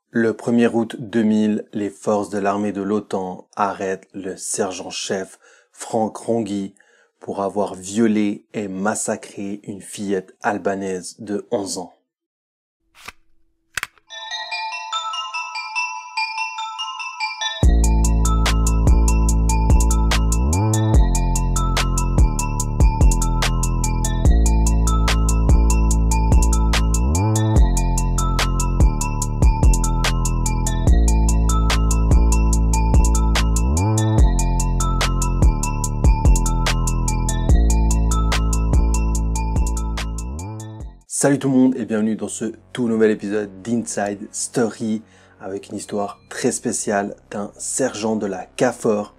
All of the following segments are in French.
Le 1er août 2000, les forces de l'armée de l'OTAN arrêtent le sergent-chef Frank Ronghi pour avoir violé et massacré une fillette albanaise de 11 ans. Salut tout le monde et bienvenue dans ce tout nouvel épisode d'Inside Story avec une histoire très spéciale d'un sergent de la KFOR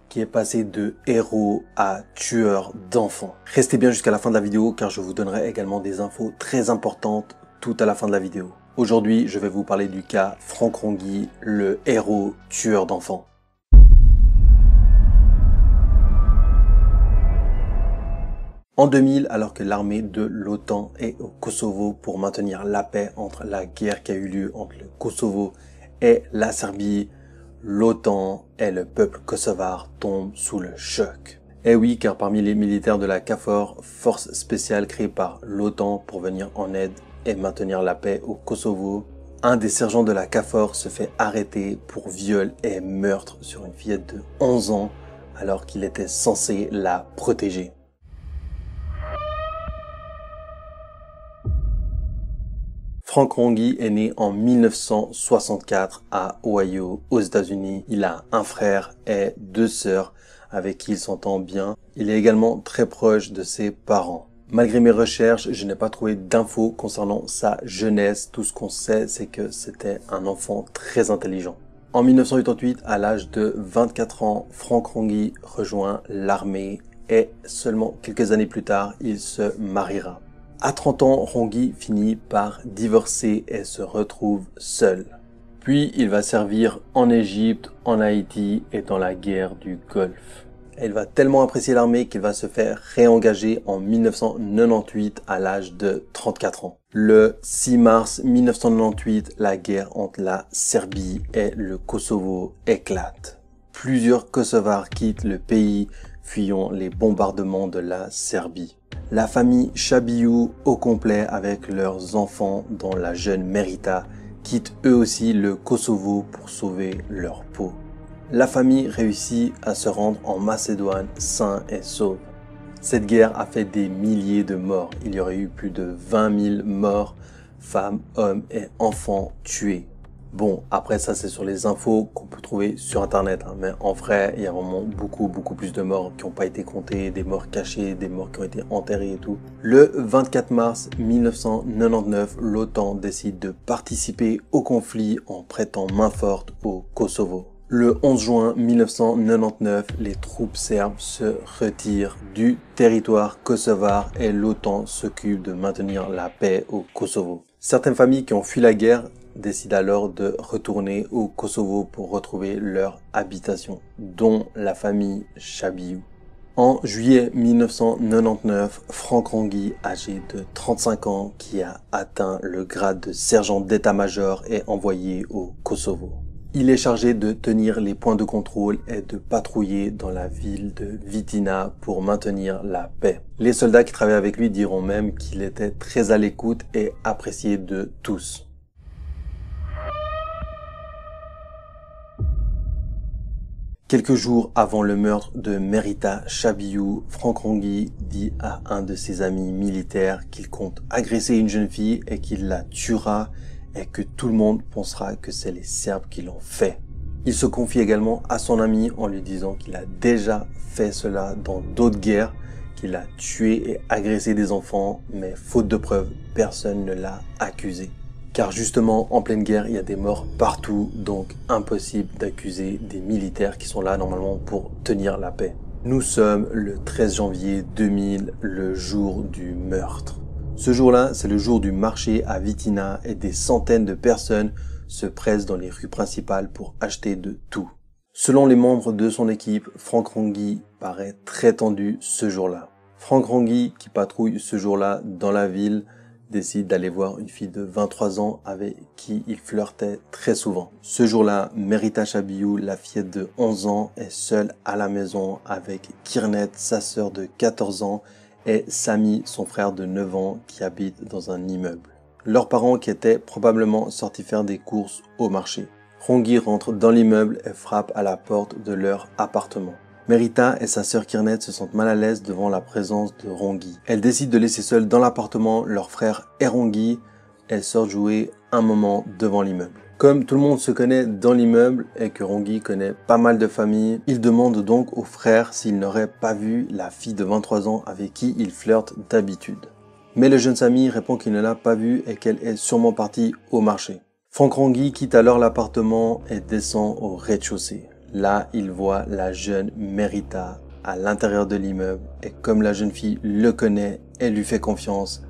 qui est passé de héros à tueur d'enfants. Restez bien jusqu'à la fin de la vidéo car je vous donnerai également des infos très importantes tout à la fin de la vidéo. Aujourd'hui, je vais vous parler du cas Frank Ronghi, le héros tueur d'enfants. En 2000, alors que l'armée de l'OTAN est au Kosovo pour maintenir la paix entre la guerre qui a eu lieu entre le Kosovo et la Serbie, l'OTAN et le peuple kosovar tombent sous le choc. Et oui, car parmi les militaires de la KFOR, force spéciale créée par l'OTAN pour venir en aide et maintenir la paix au Kosovo, un des sergents de la KFOR se fait arrêter pour viol et meurtre sur une fillette de 11 ans alors qu'il était censé la protéger. Frank Ronghi est né en 1964 à Ohio, aux États-Unis. Il a un frère et deux sœurs avec qui il s'entend bien. Il est également très proche de ses parents. Malgré mes recherches, je n'ai pas trouvé d'infos concernant sa jeunesse. Tout ce qu'on sait, c'est que c'était un enfant très intelligent. En 1988, à l'âge de 24 ans, Frank Ronghi rejoint l'armée et seulement quelques années plus tard, il se mariera. À 30 ans, Ronghi finit par divorcer et se retrouve seul. Puis, il va servir en Égypte, en Haïti et dans la guerre du Golfe. Il va tellement apprécier l'armée qu'il va se faire réengager en 1998 à l'âge de 34 ans. Le 6 mars 1998, la guerre entre la Serbie et le Kosovo éclate. Plusieurs Kosovars quittent le pays, fuyant les bombardements de la Serbie. La famille Shabiu au complet avec leurs enfants dont la jeune Merita quitte eux aussi le Kosovo pour sauver leur peau. La famille réussit à se rendre en Macédoine sain et sauf. Cette guerre a fait des milliers de morts. Il y aurait eu plus de 20 000 morts, femmes, hommes et enfants tués. Bon, après ça c'est sur les infos qu'on peut trouver sur internet, mais en vrai il y a vraiment beaucoup plus de morts qui n'ont pas été comptés, des morts cachés, des morts qui ont été enterrés et tout. Le 24 mars 1999, l'OTAN décide de participer au conflit en prêtant main forte au Kosovo. Le 11 juin 1999, les troupes serbes se retirent du territoire kosovar et l'OTAN s'occupe de maintenir la paix au Kosovo. Certaines familles qui ont fui la guerre décident alors de retourner au Kosovo pour retrouver leur habitation, dont la famille Shabiu. En juillet 1999, Frank Ronghi, âgé de 35 ans, qui a atteint le grade de sergent d'état-major, est envoyé au Kosovo. Il est chargé de tenir les points de contrôle et de patrouiller dans la ville de Vitina pour maintenir la paix. Les soldats qui travaillaient avec lui diront même qu'il était très à l'écoute et apprécié de tous. Quelques jours avant le meurtre de Merita Shabiu, Frank Ronghi dit à un de ses amis militaires qu'il compte agresser une jeune fille et qu'il la tuera et que tout le monde pensera que c'est les Serbes qui l'ont fait. Il se confie également à son ami en lui disant qu'il a déjà fait cela dans d'autres guerres, qu'il a tué et agressé des enfants, mais faute de preuves, personne ne l'a accusé. Car justement, en pleine guerre, il y a des morts partout, donc impossible d'accuser des militaires qui sont là normalement pour tenir la paix. Nous sommes le 13 janvier 2000, le jour du meurtre. Ce jour-là, c'est le jour du marché à Vitina et des centaines de personnes se pressent dans les rues principales pour acheter de tout. Selon les membres de son équipe, Frank Ronghi paraît très tendu ce jour-là. Frank Ronghi, qui patrouille ce jour-là dans la ville, décide d'aller voir une fille de 23 ans avec qui il flirtait très souvent. Ce jour-là, Merita Shabiou, la fillette de 11 ans, est seule à la maison avec Kirnet, sa sœur de 14 ans, et Sami, son frère de 9 ans, qui habite dans un immeuble. Leurs parents qui étaient probablement sortis faire des courses au marché. Rongi rentre dans l'immeuble et frappe à la porte de leur appartement. Merita et sa sœur Kirnet se sentent mal à l'aise devant la présence de Rongi. Elles décident de laisser seuls dans l'appartement leur frère et Rongi. Elles sortent jouer un moment devant l'immeuble. Comme tout le monde se connaît dans l'immeuble et que Rongi connaît pas mal de familles, il demande donc au frère s'il n'aurait pas vu la fille de 23 ans avec qui il flirte d'habitude. Mais le jeune Sami répond qu'il ne l'a pas vue et qu'elle est sûrement partie au marché. Franck Rongi quitte alors l'appartement et descend au rez-de-chaussée. Là, il voit la jeune Merita à l'intérieur de l'immeuble et comme la jeune fille le connaît et lui fait confiance,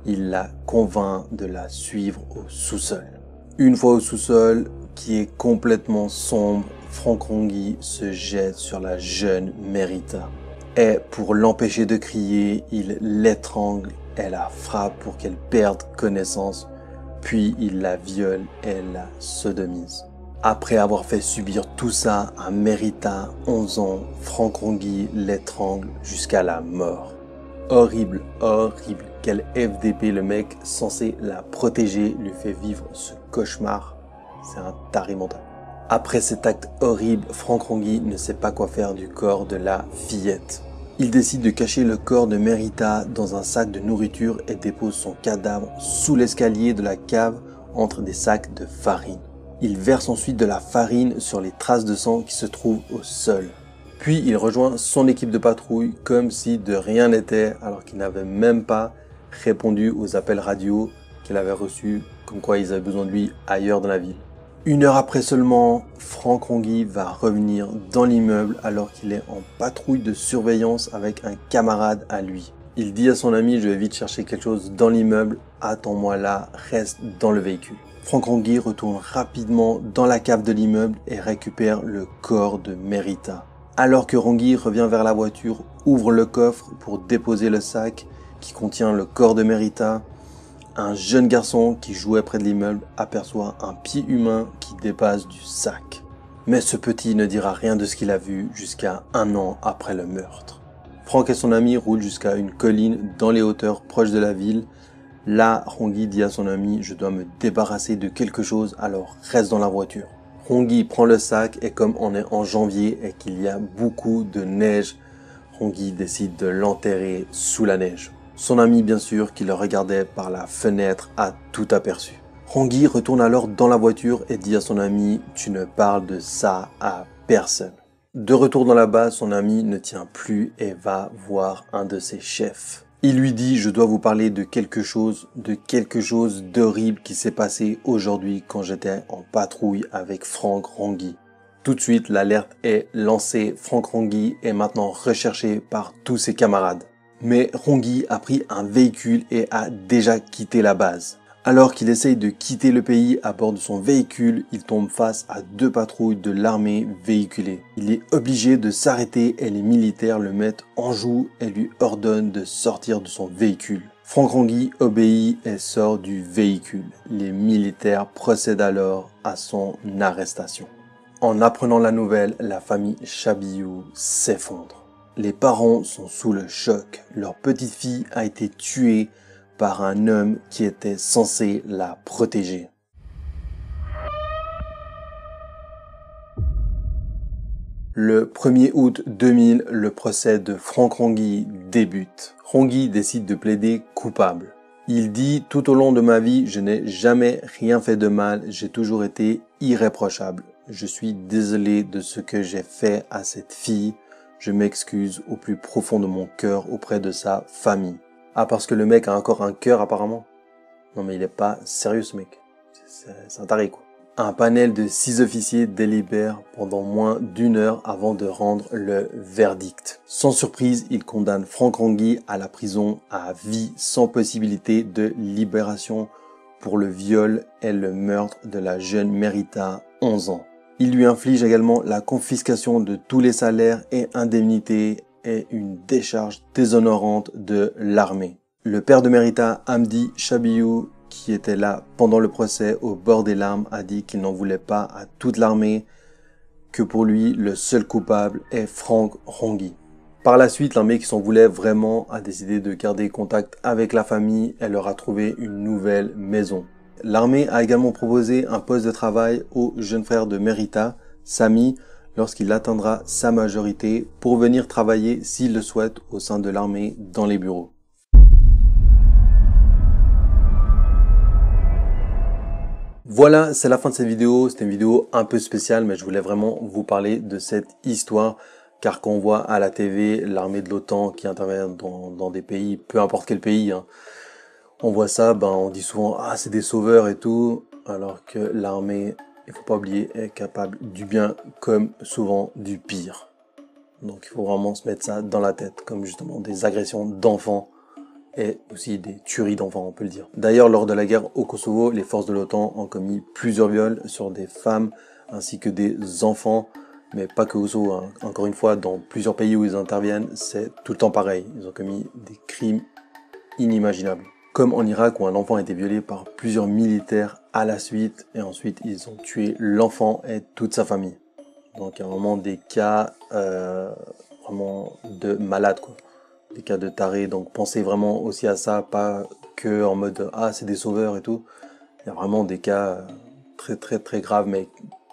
il la convainc de la suivre au sous-sol. Une fois au sous-sol, qui est complètement sombre, Franck Rongi se jette sur la jeune Merita. Et pour l'empêcher de crier, il l'étrangle et la frappe pour qu'elle perde connaissance, puis il la viole et la sodomise. Après avoir fait subir tout ça à Merita, 11 ans, Franck Rongi l'étrangle jusqu'à la mort. Horrible, horrible. Quel FDP, le mec censé la protéger lui fait vivre ce cauchemar. C'est un taré mental. Après cet acte horrible, Franck Rongi ne sait pas quoi faire du corps de la fillette. Il décide de cacher le corps de Merita dans un sac de nourriture et dépose son cadavre sous l'escalier de la cave entre des sacs de farine. Il verse ensuite de la farine sur les traces de sang qui se trouvent au sol. Puis il rejoint son équipe de patrouille comme si de rien n'était alors qu'il n'avait même pas répondu aux appels radio qu'il avait reçus comme quoi ils avaient besoin de lui ailleurs dans la ville. 1 heure après seulement, Franck Rongi va revenir dans l'immeuble alors qu'il est en patrouille de surveillance avec un camarade à lui. Il dit à son ami « Je vais vite chercher quelque chose dans l'immeuble, attends-moi là, reste dans le véhicule ». Franck Rongi retourne rapidement dans la cave de l'immeuble et récupère le corps de Merita. Alors que Rongi revient vers la voiture, ouvre le coffre pour déposer le sac qui contient le corps de Merita, un jeune garçon qui jouait près de l'immeuble aperçoit un pied humain qui dépasse du sac. Mais ce petit ne dira rien de ce qu'il a vu jusqu'à 1 an après le meurtre. Franck et son ami roulent jusqu'à une colline dans les hauteurs proches de la ville. Là, Rongi dit à son ami « Je dois me débarrasser de quelque chose, alors reste dans la voiture ». Rongi prend le sac et comme on est en janvier et qu'il y a beaucoup de neige, Rongi décide de l'enterrer sous la neige. Son ami, bien sûr, qui le regardait par la fenêtre, a tout aperçu. Rongi retourne alors dans la voiture et dit à son ami « Tu ne parles de ça à personne ». De retour dans la base, son ami ne tient plus et va voir un de ses chefs. Il lui dit « Je dois vous parler de quelque chose d'horrible qui s'est passé aujourd'hui quand j'étais en patrouille avec Franck Rongi ». Tout de suite, l'alerte est lancée. Franck Rongi est maintenant recherché par tous ses camarades. Mais Rongi a pris un véhicule et a déjà quitté la base. Alors qu'il essaye de quitter le pays à bord de son véhicule, il tombe face à 2 patrouilles de l'armée véhiculées. Il est obligé de s'arrêter et les militaires le mettent en joue et lui ordonnent de sortir de son véhicule. Franck Rongi obéit et sort du véhicule. Les militaires procèdent alors à son arrestation. En apprenant la nouvelle, la famille Shabiou s'effondre. Les parents sont sous le choc. Leur petite fille a été tuée par un homme qui était censé la protéger. Le 1er août 2000, le procès de Franck Rongi débute. Rongi décide de plaider coupable. Il dit « Tout au long de ma vie, je n'ai jamais rien fait de mal, j'ai toujours été irréprochable. Je suis désolé de ce que j'ai fait à cette fille. Je m'excuse au plus profond de mon cœur auprès de sa famille. » Ah, parce que le mec a encore un cœur apparemment. Non mais il est pas sérieux ce mec. C'est un taré quoi. Un panel de 6 officiers délibère pendant moins d'1 heure avant de rendre le verdict. Sans surprise, ils condamnent Franck Rongi à la prison à vie sans possibilité de libération pour le viol et le meurtre de la jeune Merita, 11 ans. Ils lui infligent également la confiscation de tous les salaires et indemnités et une décharge déshonorante de l'armée. Le père de Merita, Hamdi Chabiou, qui était là pendant le procès au bord des larmes, a dit qu'il n'en voulait pas à toute l'armée, que pour lui, le seul coupable est Franck Rongi. Par la suite, l'armée qui s'en voulait vraiment a décidé de garder contact avec la famille et leur a trouvé une nouvelle maison. L'armée a également proposé un poste de travail au jeune frère de Merita, Sami, lorsqu'il atteindra sa majorité pour venir travailler s'il le souhaite au sein de l'armée dans les bureaux. Voilà, c'est la fin de cette vidéo. C'était une vidéo un peu spéciale, mais je voulais vraiment vous parler de cette histoire. Car quand on voit à la TV l'armée de l'OTAN qui intervient dans des pays, peu importe quel pays, hein, on voit ça, on dit souvent « Ah, c'est des sauveurs et tout », alors que l'armée, il faut pas oublier, est capable du bien comme souvent du pire. Donc il faut vraiment se mettre ça dans la tête, comme justement des agressions d'enfants et aussi des tueries d'enfants, on peut le dire. D'ailleurs, lors de la guerre au Kosovo, les forces de l'OTAN ont commis plusieurs viols sur des femmes ainsi que des enfants, mais pas que au Kosovo, hein. Encore une fois, dans plusieurs pays où ils interviennent, c'est tout le temps pareil. Ils ont commis des crimes inimaginables. Comme en Irak où un enfant a été violé par plusieurs militaires à la suite et ensuite ils ont tué l'enfant et toute sa famille. Donc il y a vraiment des cas vraiment de malades, quoi. Des cas de tarés, donc pensez vraiment aussi à ça, pas que en mode ah c'est des sauveurs et tout. Il y a vraiment des cas très graves mais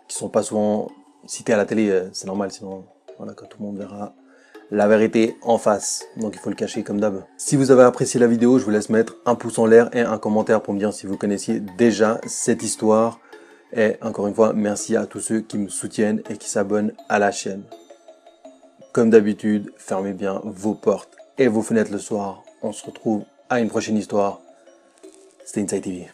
qui sont pas souvent cités à la télé, c'est normal, sinon voilà, quand tout le monde verra la vérité en face, donc il faut le cacher comme d'hab. Si vous avez apprécié la vidéo, je vous laisse mettre un pouce en l'air et un commentaire pour me dire si vous connaissiez déjà cette histoire. Et encore une fois, merci à tous ceux qui me soutiennent et qui s'abonnent à la chaîne. Comme d'habitude, fermez bien vos portes et vos fenêtres le soir. On se retrouve à une prochaine histoire. C'était Inside TV.